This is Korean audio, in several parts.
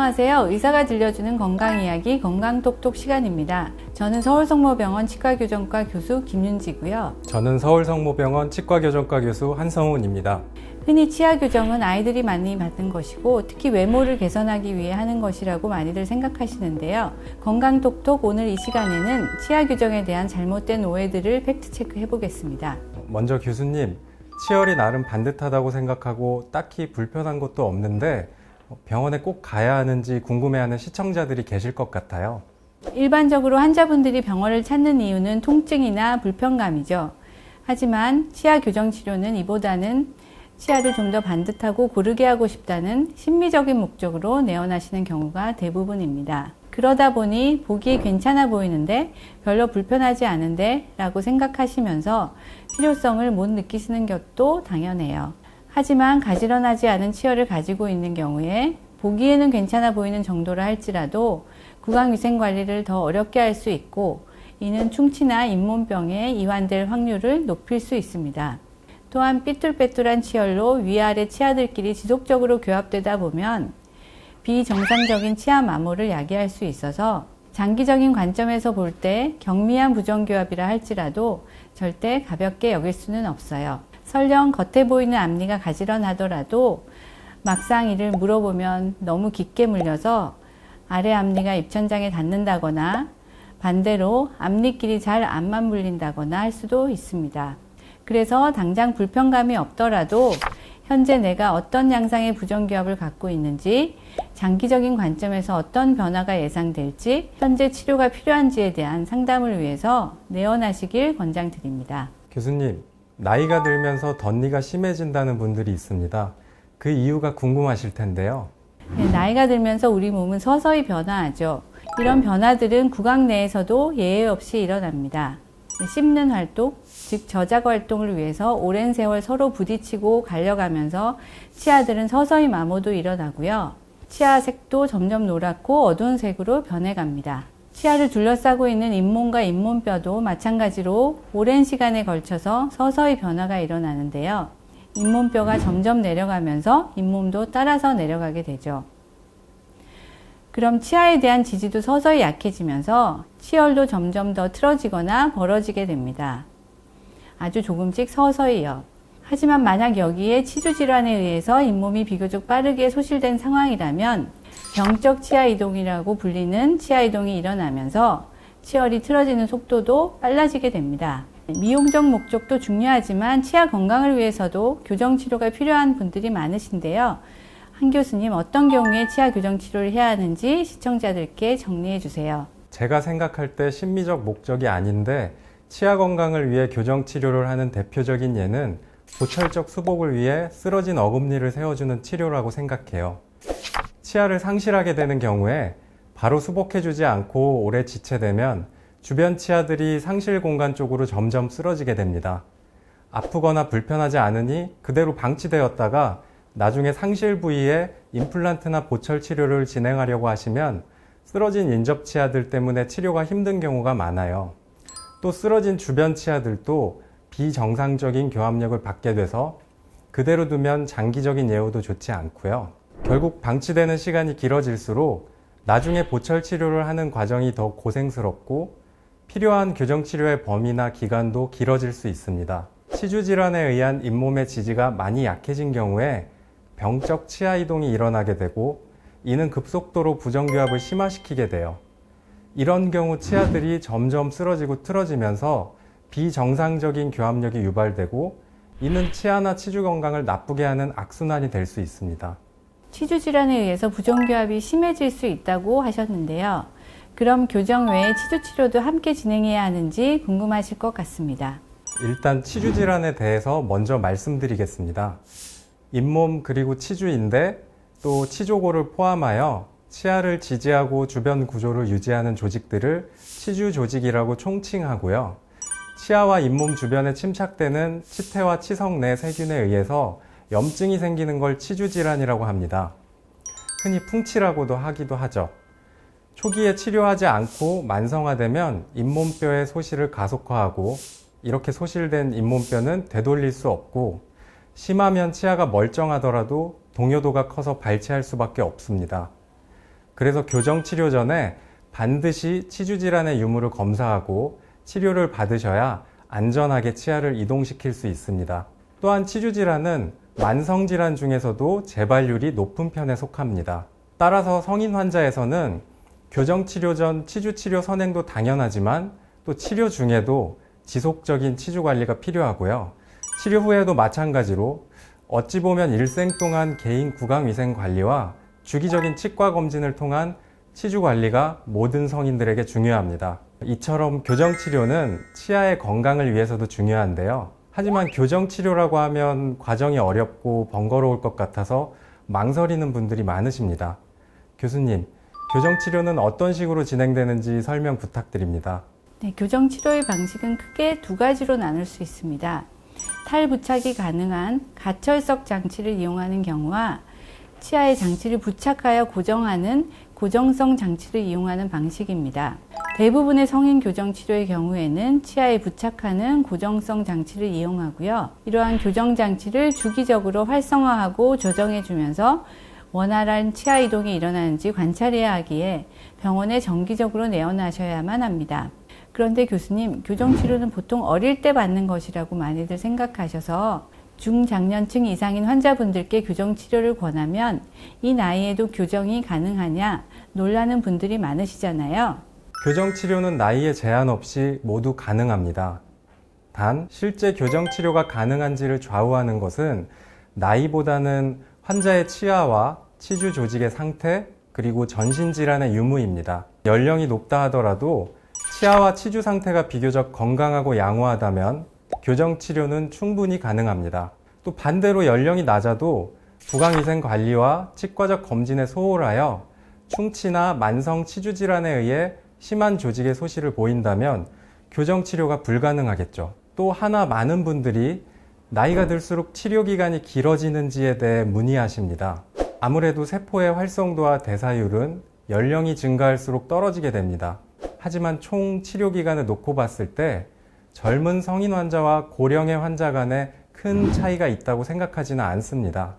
안녕하세요. 의사가 들려주는 건강이야기 건강톡톡 시간입니다. 저는 서울성모병원 치과교정과 교수 김윤지고요. 저는 서울성모병원 치과교정과 교수 한성훈입니다. 흔히 치아교정은 아이들이 많이 받는 것이고 특히 외모를 개선하기 위해 하는 것이라고 많이들 생각하시는데요. 건강톡톡 오늘 이 시간에는 치아교정에 대한 잘못된 오해들을 팩트체크 해보겠습니다. 먼저 교수님, 치열이 나름 반듯하다고 생각하고 딱히 불편한 것도 없는데 병원에 꼭 가야 하는지 궁금해하는 시청자들이 계실 것 같아요. 일반적으로 환자분들이 병원을 찾는 이유는 통증이나 불편감이죠. 하지만 치아 교정 치료는 이보다는 치아를 좀 더 반듯하고 고르게 하고 싶다는 심미적인 목적으로 내원하시는 경우가 대부분입니다. 그러다 보니 보기에 괜찮아 보이는데 별로 불편하지 않은데 라고 생각하시면서 필요성을 못 느끼시는 것도 당연해요. 하지만 가지런하지 않은 치열을 가지고 있는 경우에 보기에는 괜찮아 보이는 정도라 할지라도 구강위생관리를 더 어렵게 할 수 있고 이는 충치나 잇몸병에 이완될 확률을 높일 수 있습니다. 또한 삐뚤빼뚤한 치열로 위아래 치아들끼리 지속적으로 교합되다 보면 비정상적인 치아 마모를 야기할 수 있어서 장기적인 관점에서 볼 때 경미한 부정교합이라 할지라도 절대 가볍게 여길 수는 없어요. 설령 겉에 보이는 앞니가 가지런하더라도 막상 이를 물어보면 너무 깊게 물려서 아래 앞니가 입천장에 닿는다거나 반대로 앞니끼리 잘 안 맞물린다거나 할 수도 있습니다. 그래서 당장 불편감이 없더라도 현재 내가 어떤 양상의 부정교합을 갖고 있는지, 장기적인 관점에서 어떤 변화가 예상될지, 현재 치료가 필요한지에 대한 상담을 위해서 내원하시길 권장드립니다. 교수님, 나이가 들면서 덧니가 심해진다는 분들이 있습니다. 그 이유가 궁금하실 텐데요. 나이가 들면서 우리 몸은 서서히 변화하죠. 이런 변화들은 구강 내에서도 예외 없이 일어납니다. 씹는 활동, 즉 저작 활동을 위해서 오랜 세월 서로 부딪히고 갈려가면서 치아들은 서서히 마모도 일어나고요. 치아 색도 점점 노랗고 어두운 색으로 변해갑니다. 치아를 둘러싸고 있는 잇몸과 잇몸뼈도 마찬가지로 오랜 시간에 걸쳐서 서서히 변화가 일어나는데요. 잇몸뼈가 점점 내려가면서 잇몸도 따라서 내려가게 되죠. 그럼 치아에 대한 지지도 서서히 약해지면서 치열도 점점 더 틀어지거나 벌어지게 됩니다. 아주 조금씩 서서히요. 하지만 만약 여기에 치주 질환에 의해서 잇몸이 비교적 빠르게 소실된 상황이라면 병적 치아 이동이라고 불리는 치아 이동이 일어나면서 치열이 틀어지는 속도도 빨라지게 됩니다. 미용적 목적도 중요하지만 치아 건강을 위해서도 교정 치료가 필요한 분들이 많으신데요. 한 교수님, 어떤 경우에 치아 교정 치료를 해야 하는지 시청자들께 정리해 주세요. 제가 생각할 때 심미적 목적이 아닌데 치아 건강을 위해 교정 치료를 하는 대표적인 예는 보철적 수복을 위해 쓰러진 어금니를 세워주는 치료라고 생각해요. 치아를 상실하게 되는 경우에 바로 수복해주지 않고 오래 지체되면 주변 치아들이 상실 공간 쪽으로 점점 쓰러지게 됩니다. 아프거나 불편하지 않으니 그대로 방치되었다가 나중에 상실 부위에 임플란트나 보철 치료를 진행하려고 하시면 쓰러진 인접 치아들 때문에 치료가 힘든 경우가 많아요. 또 쓰러진 주변 치아들도 비정상적인 교합력을 받게 돼서 그대로 두면 장기적인 예후도 좋지 않고요. 결국 방치되는 시간이 길어질수록 나중에 보철 치료를 하는 과정이 더 고생스럽고 필요한 교정 치료의 범위나 기간도 길어질 수 있습니다. 치주 질환에 의한 잇몸의 지지가 많이 약해진 경우에 병적 치아 이동이 일어나게 되고 이는 급속도로 부정교합을 심화시키게 돼요. 이런 경우 치아들이 점점 쓰러지고 틀어지면서 비정상적인 교합력이 유발되고 이는 치아나 치주 건강을 나쁘게 하는 악순환이 될 수 있습니다. 치주 질환에 의해서 부정교합이 심해질 수 있다고 하셨는데요. 그럼 교정 외에 치주 치료도 함께 진행해야 하는지 궁금하실 것 같습니다. 일단 치주 질환에 대해서 먼저 말씀드리겠습니다. 잇몸 그리고 치주인데 또 치조골을 포함하여 치아를 지지하고 주변 구조를 유지하는 조직들을 치주 조직이라고 총칭하고요. 치아와 잇몸 주변에 침착되는 치태와 치석 내 세균에 의해서 염증이 생기는 걸 치주 질환이라고 합니다. 흔히 풍치라고도 하기도 하죠. 초기에 치료하지 않고 만성화되면 잇몸뼈의 소실을 가속화하고 이렇게 소실된 잇몸뼈는 되돌릴 수 없고 심하면 치아가 멀쩡하더라도 동요도가 커서 발치할 수밖에 없습니다. 그래서 교정치료 전에 반드시 치주질환의 유무를 검사하고 치료를 받으셔야 안전하게 치아를 이동시킬 수 있습니다. 또한 치주질환은 만성질환 중에서도 재발률이 높은 편에 속합니다. 따라서 성인 환자에서는 교정치료 전 치주치료 선행도 당연하지만 또 치료 중에도 지속적인 치주관리가 필요하고요. 치료 후에도 마찬가지로 어찌 보면 일생 동안 개인 구강위생관리와 주기적인 치과검진을 통한 치주관리가 모든 성인들에게 중요합니다. 이처럼 교정치료는 치아의 건강을 위해서도 중요한데요. 하지만 교정치료라고 하면 과정이 어렵고 번거로울 것 같아서 망설이는 분들이 많으십니다. 교수님, 교정치료는 어떤 식으로 진행되는지 설명 부탁드립니다. 네, 교정치료의 방식은 크게 두 가지로 나눌 수 있습니다. 탈부착이 가능한 가철석 장치를 이용하는 경우와 치아에 장치를 부착하여 고정하는 고정성 장치를 이용하는 방식입니다. 대부분의 성인 교정치료의 경우에는 치아에 부착하는 고정성 장치를 이용하고요. 이러한 교정 장치를 주기적으로 활성화하고 조정해주면서 원활한 치아 이동이 일어나는지 관찰해야 하기에 병원에 정기적으로 내원하셔야만 합니다. 그런데 교수님, 교정치료는 보통 어릴 때 받는 것이라고 많이들 생각하셔서 중장년층 이상인 환자분들께 교정치료를 권하면 이 나이에도 교정이 가능하냐 놀라는 분들이 많으시잖아요. 교정치료는 나이에 제한 없이 모두 가능합니다. 단, 실제 교정치료가 가능한지를 좌우하는 것은 나이보다는 환자의 치아와 치주 조직의 상태, 그리고 전신질환의 유무입니다. 연령이 높다 하더라도 치아와 치주 상태가 비교적 건강하고 양호하다면 교정치료는 충분히 가능합니다. 또 반대로 연령이 낮아도 구강위생 관리와 치과적 검진에 소홀하여 충치나 만성 치주질환에 의해 심한 조직의 소실을 보인다면 교정치료가 불가능하겠죠. 또 하나 많은 분들이 나이가 들수록 치료기간이 길어지는지에 대해 문의하십니다. 아무래도 세포의 활성도와 대사율은 연령이 증가할수록 떨어지게 됩니다. 하지만 총 치료기간을 놓고 봤을 때 젊은 성인 환자와 고령의 환자 간에 큰 차이가 있다고 생각하지는 않습니다.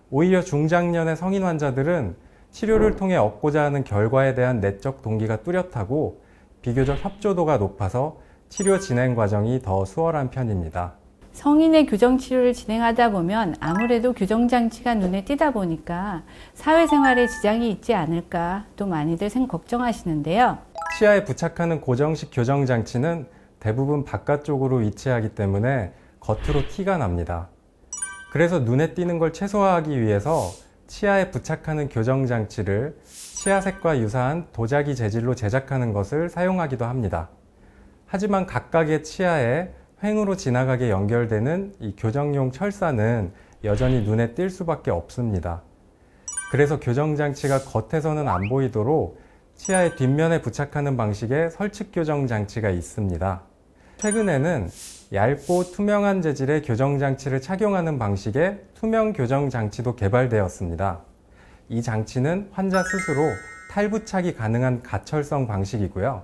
오히려 중장년의 성인 환자들은 치료를 통해 얻고자 하는 결과에 대한 내적 동기가 뚜렷하고 비교적 협조도가 높아서 치료 진행 과정이 더 수월한 편입니다. 성인의 교정치료를 진행하다 보면 아무래도 교정장치가 눈에 띄다 보니까 사회생활에 지장이 있지 않을까 또 많이들 걱정하시는데요. 치아에 부착하는 고정식 교정장치는 대부분 바깥쪽으로 위치하기 때문에 겉으로 티가 납니다. 그래서 눈에 띄는 걸 최소화하기 위해서 치아에 부착하는 교정장치를 치아색과 유사한 도자기 재질로 제작하는 것을 사용하기도 합니다. 하지만 각각의 치아에 횡으로 지나가게 연결되는 이 교정용 철사는 여전히 눈에 띌 수밖에 없습니다. 그래서 교정장치가 겉에서는 안 보이도록 치아의 뒷면에 부착하는 방식의 설측 교정 장치가 있습니다. 최근에는 얇고 투명한 재질의 교정 장치를 착용하는 방식의 투명 교정 장치도 개발되었습니다. 이 장치는 환자 스스로 탈부착이 가능한 가철성 방식이고요.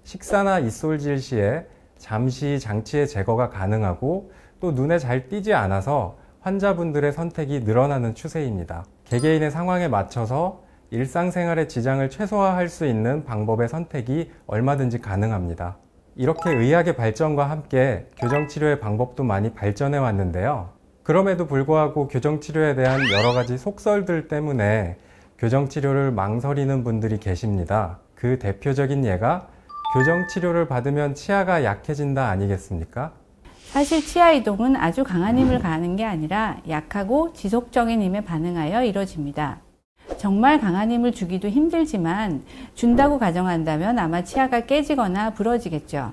식사나 입솔질 시에 잠시 장치의 제거가 가능하고 또 눈에 잘 띄지 않아서 환자분들의 선택이 늘어나는 추세입니다. 개개인의 상황에 맞춰서 일상생활의 지장을 최소화할 수 있는 방법의 선택이 얼마든지 가능합니다. 이렇게 의학의 발전과 함께 교정치료의 방법도 많이 발전해 왔는데요. 그럼에도 불구하고 교정치료에 대한 여러 가지 속설들 때문에 교정치료를 망설이는 분들이 계십니다. 그 대표적인 예가 교정치료를 받으면 치아가 약해진다 아니겠습니까? 사실 치아 이동은 아주 강한 힘을 가하는 게 아니라 약하고 지속적인 힘에 반응하여 이루어집니다. 정말 강한 힘을 주기도 힘들지만 준다고 가정한다면 아마 치아가 깨지거나 부러지겠죠.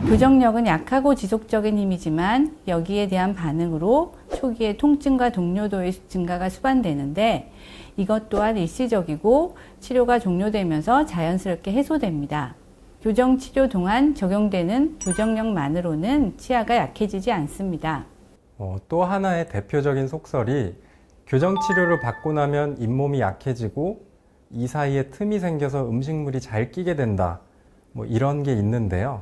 교정력은 약하고 지속적인 힘이지만 여기에 대한 반응으로 초기에 통증과 동요도의 증가가 수반되는데 이것 또한 일시적이고 치료가 종료되면서 자연스럽게 해소됩니다. 교정치료 동안 적용되는 교정력만으로는 치아가 약해지지 않습니다. 또 하나의 대표적인 속설이 교정치료를 받고 나면 잇몸이 약해지고 이 사이에 틈이 생겨서 음식물이 잘 끼게 된다. 이런 게 있는데요.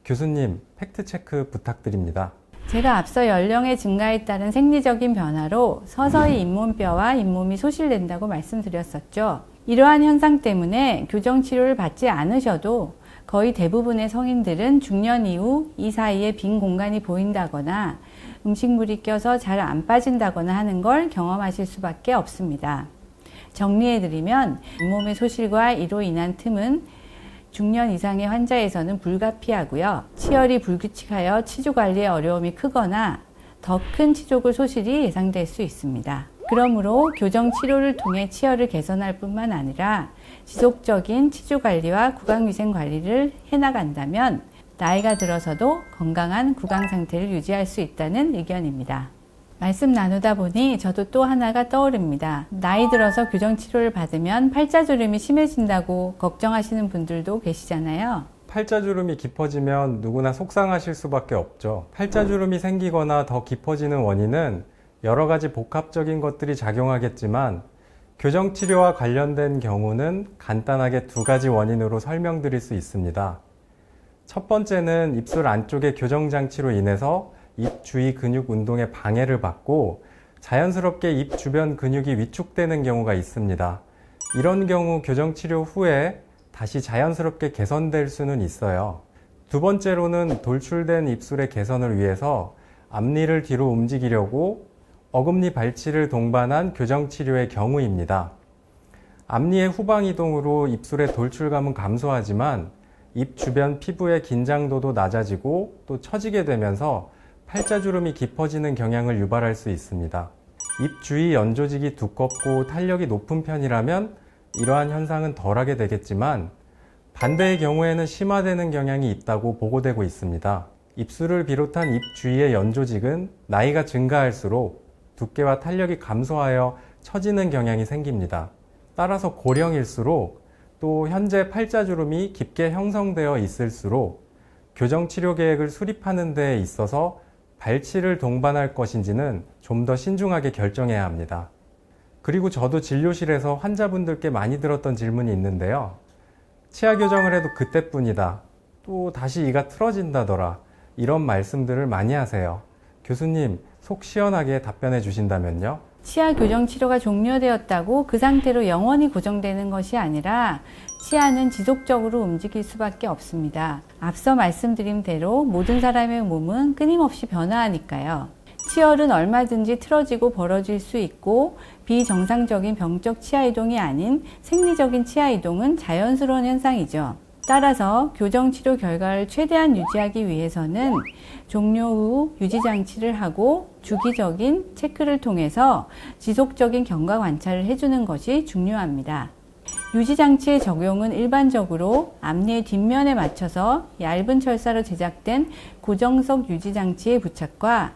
교수님, 팩트체크 부탁드립니다. 제가 앞서 연령의 증가에 따른 생리적인 변화로 서서히 잇몸뼈와 잇몸이 소실된다고 말씀드렸었죠. 이러한 현상 때문에 교정 치료를 받지 않으셔도 거의 대부분의 성인들은 중년 이후 이 사이에 빈 공간이 보인다거나 음식물이 껴서 잘 안 빠진다거나 하는 걸 경험하실 수밖에 없습니다. 정리해드리면 잇몸의 소실과 이로 인한 틈은 중년 이상의 환자에서는 불가피하고요. 치열이 불규칙하여 치주 관리에 어려움이 크거나 더 큰 치족을 소실이 예상될 수 있습니다. 그러므로 교정 치료를 통해 치열을 개선할 뿐만 아니라 지속적인 치주 관리와 구강 위생 관리를 해나간다면 나이가 들어서도 건강한 구강 상태를 유지할 수 있다는 의견입니다. 말씀 나누다 보니 저도 또 하나가 떠오릅니다. 나이 들어서 교정 치료를 받으면 팔자주름이 심해진다고 걱정하시는 분들도 계시잖아요. 팔자주름이 깊어지면 누구나 속상하실 수밖에 없죠. 팔자주름이 생기거나 더 깊어지는 원인은 여러 가지 복합적인 것들이 작용하겠지만 교정치료와 관련된 경우는 간단하게 두 가지 원인으로 설명드릴 수 있습니다. 첫 번째는 입술 안쪽의 교정장치로 인해서 입 주위 근육 운동에 방해를 받고 자연스럽게 입 주변 근육이 위축되는 경우가 있습니다. 이런 경우 교정치료 후에 다시 자연스럽게 개선될 수는 있어요. 두 번째로는 돌출된 입술의 개선을 위해서 앞니를 뒤로 움직이려고 어금니 발치를 동반한 교정치료의 경우입니다. 앞니의 후방 이동으로 입술의 돌출감은 감소하지만 입 주변 피부의 긴장도도 낮아지고 또 처지게 되면서 팔자주름이 깊어지는 경향을 유발할 수 있습니다. 입 주위 연조직이 두껍고 탄력이 높은 편이라면 이러한 현상은 덜하게 되겠지만 반대의 경우에는 심화되는 경향이 있다고 보고되고 있습니다. 입술을 비롯한 입 주위의 연조직은 나이가 증가할수록 두께와 탄력이 감소하여 처지는 경향이 생깁니다. 따라서 고령일수록 또 현재 팔자주름이 깊게 형성되어 있을수록 교정치료 계획을 수립하는 데 있어서 발치를 동반할 것인지는 좀 더 신중하게 결정해야 합니다. 그리고 저도 진료실에서 환자분들께 많이 들었던 질문이 있는데요. 치아 교정을 해도 그때뿐이다. 또 다시 이가 틀어진다더라. 이런 말씀들을 많이 하세요. 교수님, 속 시원하게 답변해 주신다면요? 치아 교정 치료가 종료되었다고 그 상태로 영원히 고정되는 것이 아니라 치아는 지속적으로 움직일 수밖에 없습니다. 앞서 말씀드린 대로 모든 사람의 몸은 끊임없이 변화하니까요. 치열은 얼마든지 틀어지고 벌어질 수 있고 비정상적인 병적 치아 이동이 아닌 생리적인 치아 이동은 자연스러운 현상이죠. 따라서 교정치료 결과를 최대한 유지하기 위해서는 종료 후 유지장치를 하고 주기적인 체크를 통해서 지속적인 경과 관찰을 해주는 것이 중요합니다. 유지장치의 적용은 일반적으로 앞니의 뒷면에 맞춰서 얇은 철사로 제작된 고정석 유지장치의 부착과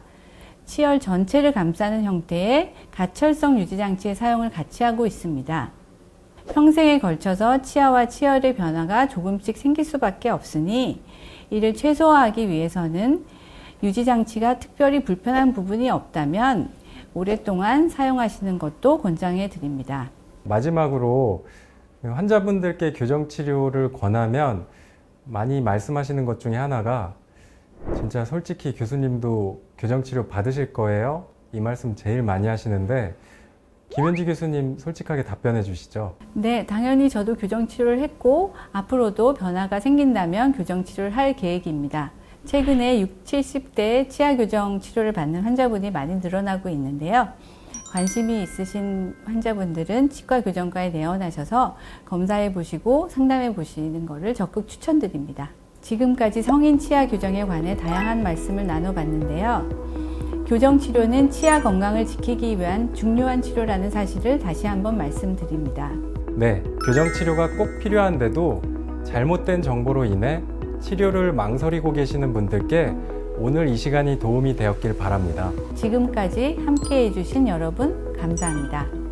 치열 전체를 감싸는 형태의 가철성 유지장치의 사용을 같이 하고 있습니다. 평생에 걸쳐서 치아와 치열의 변화가 조금씩 생길 수밖에 없으니 이를 최소화하기 위해서는 유지장치가 특별히 불편한 부분이 없다면 오랫동안 사용하시는 것도 권장해 드립니다. 마지막으로 환자분들께 교정치료를 권하면 많이 말씀하시는 것 중에 하나가 진짜 솔직히 교수님도 교정치료 받으실 거예요? 이 말씀 제일 많이 하시는데 김현지 교수님 솔직하게 답변해 주시죠. 네, 당연히 저도 교정치료를 했고 앞으로도 변화가 생긴다면 교정치료를 할 계획입니다. 최근에 60, 70대 치아 교정 치료를 받는 환자분이 많이 늘어나고 있는데요. 관심이 있으신 환자분들은 치과 교정과에 내원하셔서 검사해 보시고 상담해 보시는 것을 적극 추천드립니다. 지금까지 성인 치아 교정에 관해 다양한 말씀을 나눠봤는데요. 교정치료는 치아 건강을 지키기 위한 중요한 치료라는 사실을 다시 한번 말씀드립니다. 네, 교정치료가 꼭 필요한데도 잘못된 정보로 인해 치료를 망설이고 계시는 분들께 오늘 이 시간이 도움이 되었길 바랍니다. 지금까지 함께 해주신 여러분 감사합니다.